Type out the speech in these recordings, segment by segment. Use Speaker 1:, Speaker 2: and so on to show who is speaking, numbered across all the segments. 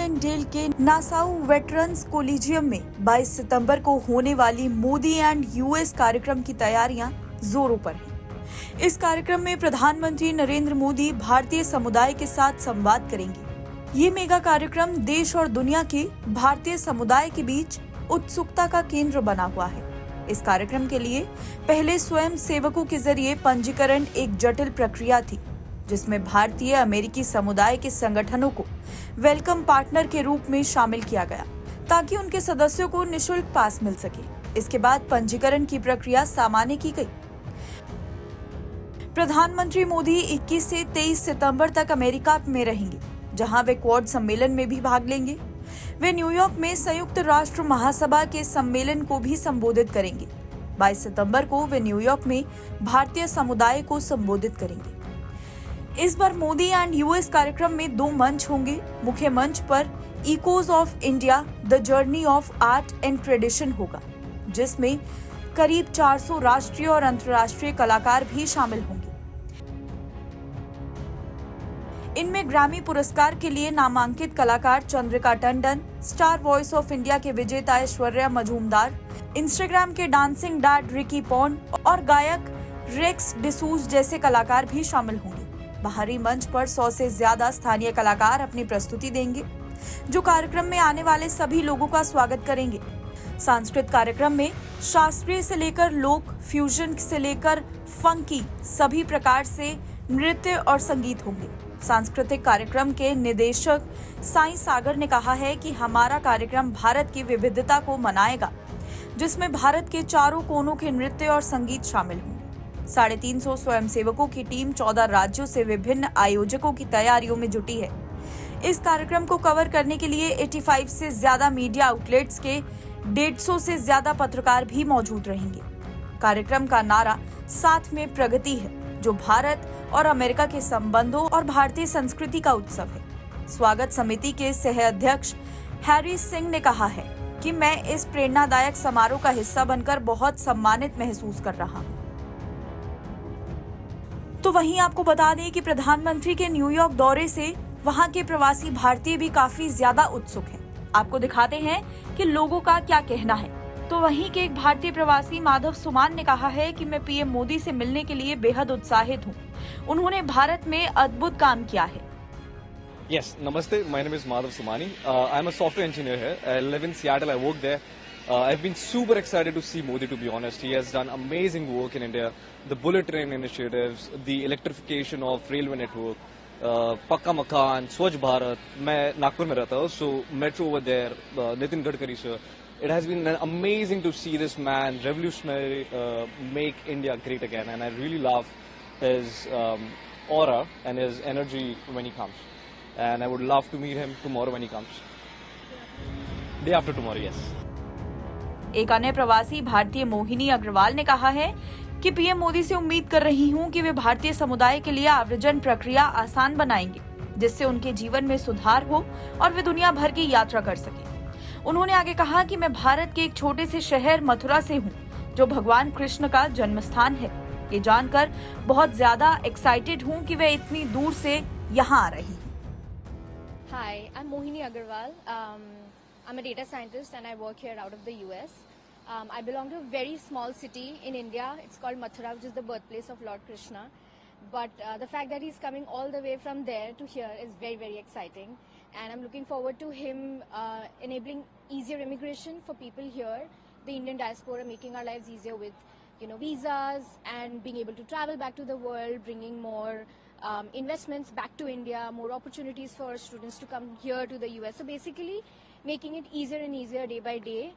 Speaker 1: And del के Nassau veterans collegium में 22 सितंबर को होने वाली मोदी एंड यूएस कार्यक्रम की तैयारियां जोरों पर हैं। इस कार्यक्रम में प्रधानमंत्री नरेंद्र मोदी भारतीय समुदाय के साथ संवाद करेंगे। ये मेगा कार्यक्रम देश और दुनिया के भारतीय समुदाय के बीच उत्सुकता का केंद्र बना हुआ है। इस कार्यक्रम के लिए पहले स्वयं सेवकों के जरिए पंजीकरण एक जटिल प्रक्रिया थी, जिसमें भारतीय अमेरिकी समुदाय के संगठनों को वेलकम पार्टनर के रूप में शामिल किया गया ताकि उनके सदस्यों को निशुल्क पास मिल सके। इसके बाद पंजीकरण की प्रक्रिया सामान्य की गई। प्रधानमंत्री मोदी 21 से 23 सितंबर तक अमेरिका में रहेंगे, जहां वे क्वाड सम्मेलन में भी भाग लेंगे। वे न्यूयॉर्क में संयुक्त राष्ट्र महासभा के सम्मेलन को भी संबोधित करेंगे। 22 सितंबर को वे न्यूयॉर्क में भारतीय समुदाय को संबोधित करेंगे। इस बार मोदी एंड यूएस कार्यक्रम में 2 मंच होंगे। मुख्य मंच पर echoes of India the journey of art and tradition होगा, जिसमें करीब 400 राष्ट्रीय और अंतर्राष्ट्रीय कलाकार भी शामिल होंगे। इनमें ग्रैमी पुरस्कार के लिए नामांकित कलाकार Chandrika Tandon, star voice of India के विजेता ऐश्वर्या मजूमदार, इंस्टाग्राम के डांसिंग डैड रिकी पॉन्ड और गायक रेक्स डिसूज जैसे कलाकार भी शामिल होंगे। बाहरी मंच पर 100 से ज्यादा स्थानीय कलाकार अपनी प्रस्तुति देंगे, जो कार्यक्रम में आने वाले सभी लोगों का स्वागत करेंगे। सांस्कृतिक कार्यक्रम में शास्त्रीय से लेकर लोक, फ्यूजन से लेकर फंकी सभी प्रकार से नृत्य और संगीत होंगे। सांस्कृतिक कार्यक्रम के निदेशक साई सागर ने कहा है कि हमारा कार्यक्रम भारत की विविधता को मनाएगा, जिसमें भारत के चारों कोनों के नृत्य और संगीत शामिल होंगे। 350 स्वयंसेवकों की टीम 14 राज्यों से विभिन्न आयोजकों की तैयारियों में जुटी है। इस कार्यक्रम को कवर करने के लिए 85 से ज्यादा मीडिया आउटलेट्स के 150 से ज्यादा पत्रकार भी मौजूद रहेंगे। कार्यक्रम का नारा साथ में प्रगति है, जो भारत और अमेरिका के संबंधों और भारतीय संस्कृति का उत्सव है। स्वागत समिति के सह अध्यक्ष हैरी सिंह ने कहा है कि मैं इस प्रेरणादायक समारोह का हिस्सा बनकर बहुत सम्मानित महसूस कर रहा हूं। तो वहीं आपको बता दें कि प्रधानमंत्री के न्यूयॉर्क दौरे से वहां के प्रवासी भारतीय भी काफी ज्यादा उत्सुक हैं। आपको दिखाते हैं कि लोगों का क्या कहना है। तो वहीं के एक भारतीय प्रवासी माधव सुमान ने कहा है कि मैं पीएम मोदी से मिलने के लिए बेहद उत्साहित हूं। उन्होंने भारत में अद्भुत काम किया है।
Speaker 2: Yes, Namaste. My name is Madhav Sumani. I'm a software engineer here. I live in Seattle. I work there. I've been super excited to see Modi, to be honest. He has done amazing work in India. The bullet train initiatives, the electrification of railway network, Pakka Makan, Swachh Bharat. मैं नागपुर में रहता हूँ, so metro over there, Nitin Gadkari sir. It has been amazing to see this man revolutionary make India great again, and I really love his aura and his energy when he comes. And I would love to meet him tomorrow when he comes. Day after tomorrow, yes.
Speaker 1: एक अन्य प्रवासी भारतीय मोहिनी अग्रवाल ने कहा है कि PM Modi से उम्मीद कर रही हूं कि वे भारतीय समुदाय के लिए आव्रजन प्रक्रिया आसान बनाएंगे, जिससे उनके जीवन में सुधार हो और वे दुनिया भर की यात्रा कर सके। उन्होंने आगे कहा कि मैं भारत के एक छोटे से शहर मथुरा से हूं, जो भगवान कृष्ण का जन्म स्थान है। ये जानकर बहुत ज्यादा एक्साइटेड हूं कि वे इतनी दूर से यहाँ आ रही हैं।
Speaker 3: Hi, I'm Mohini Agarwal. I'm a data scientist and I work here out of the US. I belong to a very small city in India. It's called Mathura, which is the birthplace of Lord Krishna. But the fact that he's coming all the way from there to here is very, very exciting. And I'm looking forward to him enabling easier immigration for people here, the Indian diaspora, making our lives easier with, visas and being able to travel back to the world, bringing more investments back to India, more opportunities for students to come here to the US. So basically making it easier and easier day by day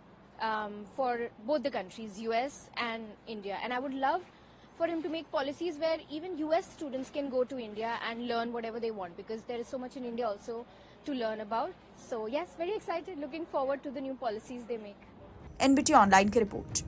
Speaker 3: for both the countries, US and India. And I would love for him to make policies where even US students can go to India and learn whatever they want, because there is so much in India also to learn about. So yes, very excited, looking forward to the new policies they make.
Speaker 1: NBT Online की report.